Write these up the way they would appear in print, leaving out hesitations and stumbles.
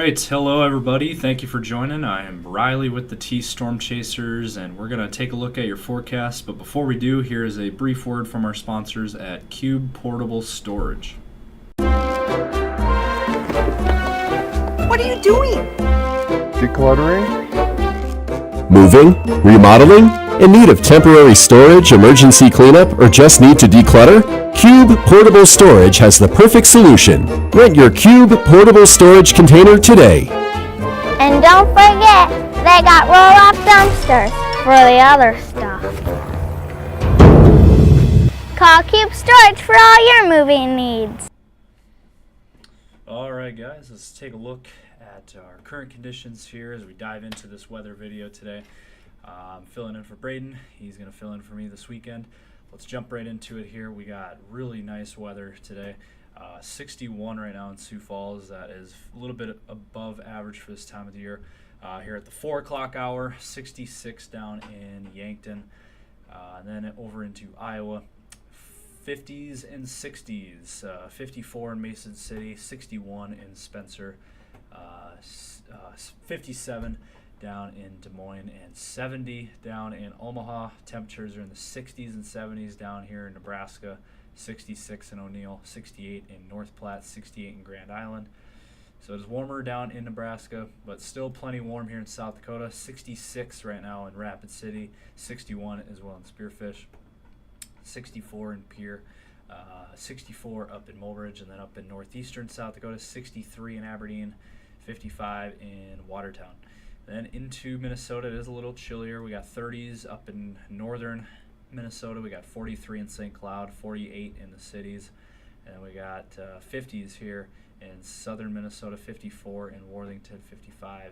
right, hello everybody. Thank you for joining. I am Riley with the T Storm Chasers, and we're going to take a look at your forecast. But before we do, here is a brief word from our sponsors at Cube Portable Storage. What are you doing? Decluttering? Moving? Remodeling? In need of temporary storage, emergency cleanup, or just need to declutter? Cube Portable Storage has the perfect solution. Rent your Cube Portable Storage container today. And don't forget, they got roll-off dumpsters for the other stuff. Call Cube Storage for all your moving needs. Alright guys, let's take a look at our current conditions here as we dive into this weather video today. I'm filling in for Braden. He's going to fill in for me this weekend. Let's jump right into it here. We got really nice weather today. 61 right now in Sioux Falls. That is a little bit above average for this time of the year. Here at the 4 o'clock hour, 66 down in Yankton. And then over into Iowa, 50s and 60s. 54 in Mason City, 61 in Spencer, 57 down in Des Moines, and 70 down in Omaha. Temperatures are in the 60s and 70s down here in Nebraska, 66 in O'Neill, 68 in North Platte, 68 in Grand Island. So it's warmer down in Nebraska, but still plenty warm here in South Dakota. 66 right now in Rapid City, 61 as well in Spearfish, 64 in Pierre, 64 up in Mulbridge, and then up in northeastern South Dakota, 63 in Aberdeen, 55 in Watertown. Then into Minnesota, it is a little chillier. We got 30s up in northern Minnesota. We got 43 in St. Cloud, 48 in the cities. And we got 50s here in southern Minnesota, 54 in Worthington, 55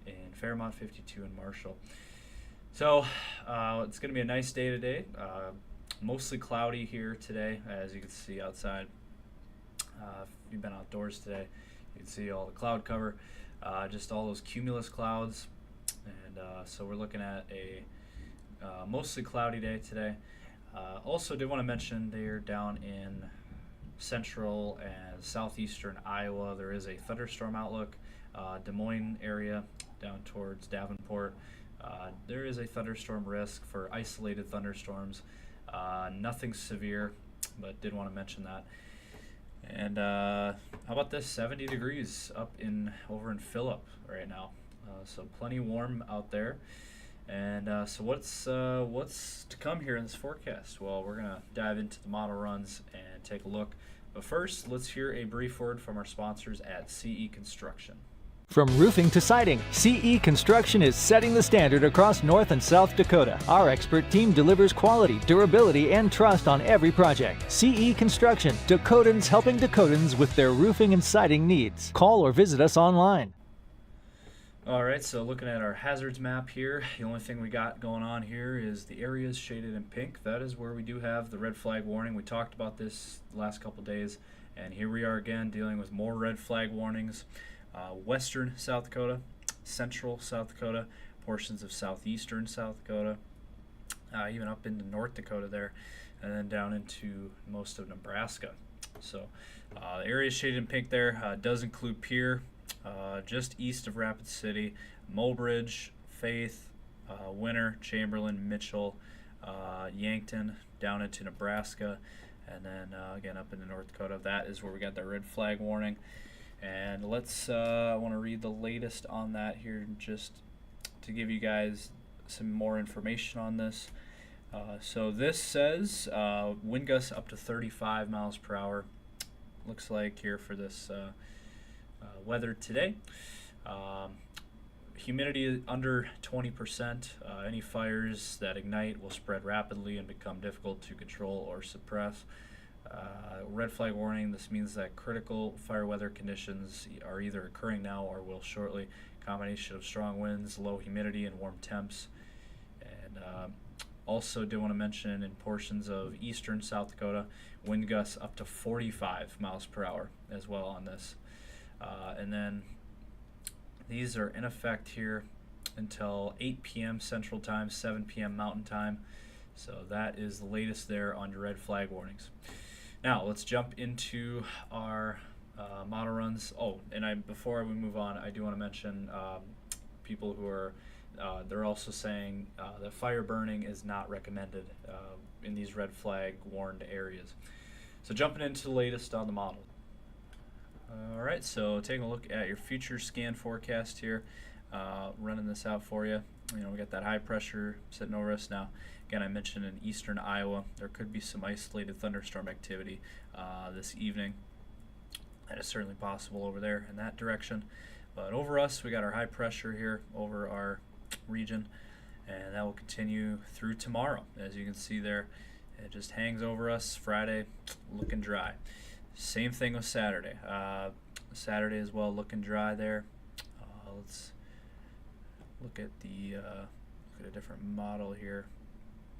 in Fairmont, 52 in Marshall. So it's going to be a nice day today. Mostly cloudy here today, as you can see outside. If you've been outdoors today, you can see all the cloud cover. Just all those cumulus clouds, and so we're looking at a mostly cloudy day today. Also did want to mention they're down in central and southeastern Iowa. There is a thunderstorm outlook. Des Moines area down towards Davenport. There is a thunderstorm risk for isolated thunderstorms. Nothing severe, but did want to mention that. And how about this? 70 degrees up over in Phillip right now, so plenty warm out there. And so what's to come here in this forecast? Well, we're gonna dive into the model runs and take a look. But first, let's hear a brief word from our sponsors at CE Construction. From roofing to siding, CE Construction is setting the standard across North and South Dakota. Our expert team delivers quality, durability, and trust on every project. CE Construction, Dakotans helping Dakotans with their roofing and siding needs. Call or visit us online. All right, so looking at our hazards map here, the only thing we got going on here is the areas shaded in pink. That is where we do have the red flag warning. We talked about this the last couple days, and here we are again dealing with more red flag warnings. Western South Dakota, central South Dakota, portions of southeastern South Dakota, even up into North Dakota there, and then down into most of Nebraska. So the area shaded in pink there does include Pierre, just east of Rapid City, Mulbridge, Faith, Winter, Chamberlain, Mitchell, Yankton, down into Nebraska, and then again up into North Dakota. That is where we got that red flag warning. And I want to read the latest on that here just to give you guys some more information on this. So this says wind gusts up to 35 miles per hour. Looks like here for this weather today. Humidity under 20%. Any fires that ignite will spread rapidly and become difficult to control or suppress. Red flag warning. This means that critical fire weather conditions are either occurring now or will shortly. Combination of strong winds, low humidity, and warm temps. And also do want to mention in portions of eastern South Dakota, wind gusts up to 45 miles per hour as well on this. And then these are in effect here until 8 p.m. Central Time, 7 p.m. Mountain Time. So that is the latest there on your red flag warnings. Now let's jump into our model runs. Oh, and before we move on, I do want to mention people who are they're also saying that fire burning is not recommended in these red flag warned areas. So jumping into the latest on the model. All right, so taking a look at your future scan forecast here, running this out for you. You know, we got that high pressure sitting over us now. Again, I mentioned in eastern Iowa there could be some isolated thunderstorm activity this evening. That is certainly possible over there in that direction. But over us, we got our high pressure here over our region, and that will continue through tomorrow. As you can see there, it just hangs over us. Friday, looking dry. Same thing with Saturday. Saturday as well, looking dry there. Let's look at a different model here.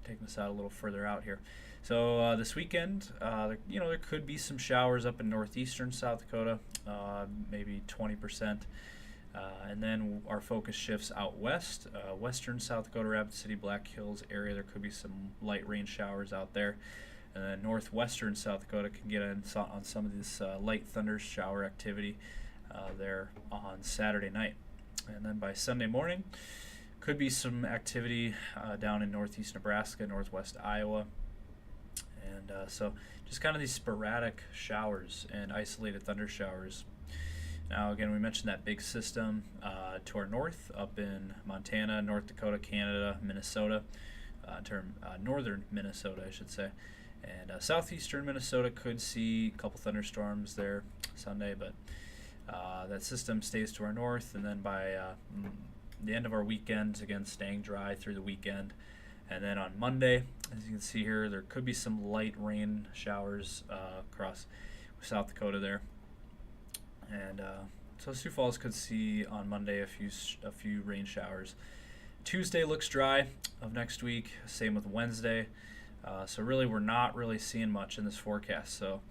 Taking this out a little further out here. So this weekend, there could be some showers up in northeastern South Dakota, maybe 20%. And then our focus shifts out west, western South Dakota, Rapid City, Black Hills area. There could be some light rain showers out there. And then northwestern South Dakota can get in on some of this light thunder shower activity there on Saturday night. And then by Sunday morning, could be some activity down in northeast Nebraska, northwest Iowa. And so just kind of these sporadic showers and isolated thunder showers. Now, again, we mentioned that big system to our north up in Montana, North Dakota, Canada, Minnesota, northern Minnesota, I should say. And southeastern Minnesota could see a couple thunderstorms there Sunday, but that system stays to our north, and then by the end of our weekend, again, staying dry through the weekend. And then on Monday, as you can see here, there could be some light rain showers across South Dakota there. And so Sioux Falls could see on Monday a few rain showers. Tuesday looks dry of next week, same with Wednesday. So really we're not really seeing much in this forecast. So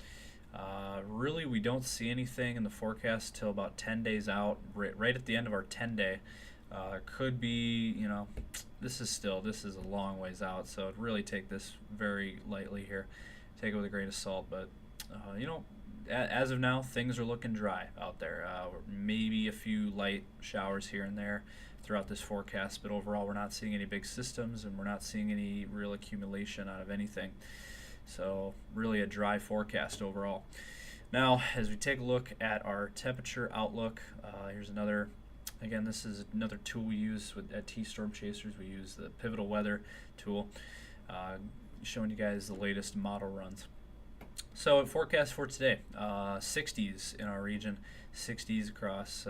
really we don't see anything in the forecast till about 10 days out, right at the end of our 10-day. Could be, this is a long ways out, so I'd really take this very lightly here. Take it with a grain of salt, but as of now, things are looking dry out there. Maybe a few light showers here and there throughout this forecast, but overall we're not seeing any big systems, and we're not seeing any real accumulation out of anything. So really a dry forecast overall. Now, as we take a look at our temperature outlook, here's another. Again, this is another tool we use at T-Storm Chasers. We use the Pivotal Weather tool, showing you guys the latest model runs. So forecast for today, 60s in our region, 60s across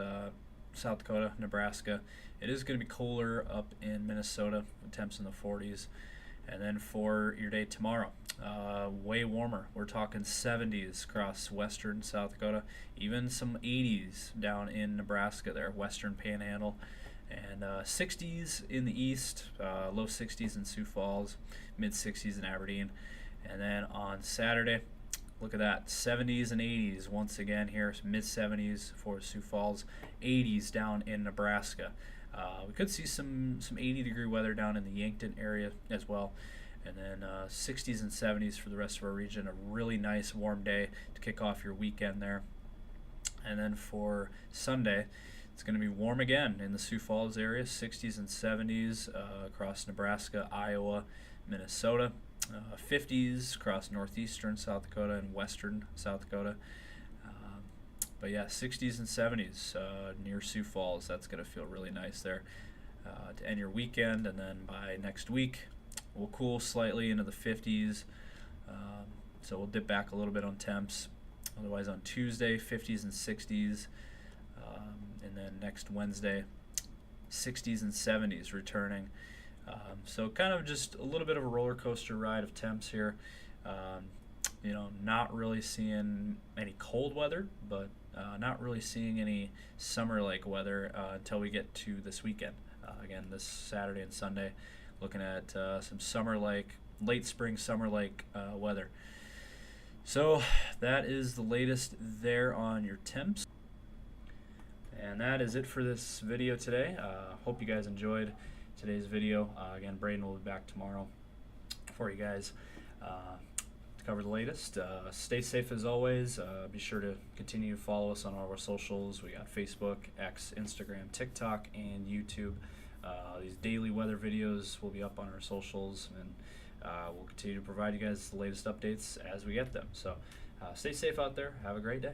South Dakota, Nebraska. It is going to be cooler up in Minnesota, with temps in the 40s. And then for your day tomorrow, way warmer. We're talking 70s across western South Dakota, even some 80s down in Nebraska there, western Panhandle, and 60s in the east, low 60s in Sioux Falls, mid 60s in Aberdeen. And then on Saturday, look at that, 70s and 80s once again here, mid 70s for Sioux Falls, 80s down in Nebraska. We could see some 80-degree weather down in the Yankton area as well. And then 60s and 70s for the rest of our region. A really nice warm day to kick off your weekend there. And then for Sunday, it's going to be warm again in the Sioux Falls area, 60s and 70s across Nebraska, Iowa, Minnesota. 50s across northeastern South Dakota and western South Dakota. But yeah, 60s and 70s near Sioux Falls. That's going to feel really nice there to end your weekend. And then by next week, we'll cool slightly into the 50s. So we'll dip back a little bit on temps. Otherwise on Tuesday, 50s and 60s. And then next Wednesday, 60s and 70s returning. So kind of just a little bit of a roller coaster ride of temps here. Not really seeing any cold weather, but not really seeing any summer-like weather until we get to this weekend. Again, this Saturday and Sunday, looking at some summer-like, late spring summer-like weather. So that is the latest there on your temps. And that is it for this video today. Hope you guys enjoyed today's video. Again, Braden will be back tomorrow for you guys. to cover the latest. Stay safe as always. Be sure to continue to follow us on all our socials. We got Facebook, X, Instagram, TikTok, and YouTube. These daily weather videos will be up on our socials, and we'll continue to provide you guys the latest updates as we get them. So stay safe out there. Have a great day.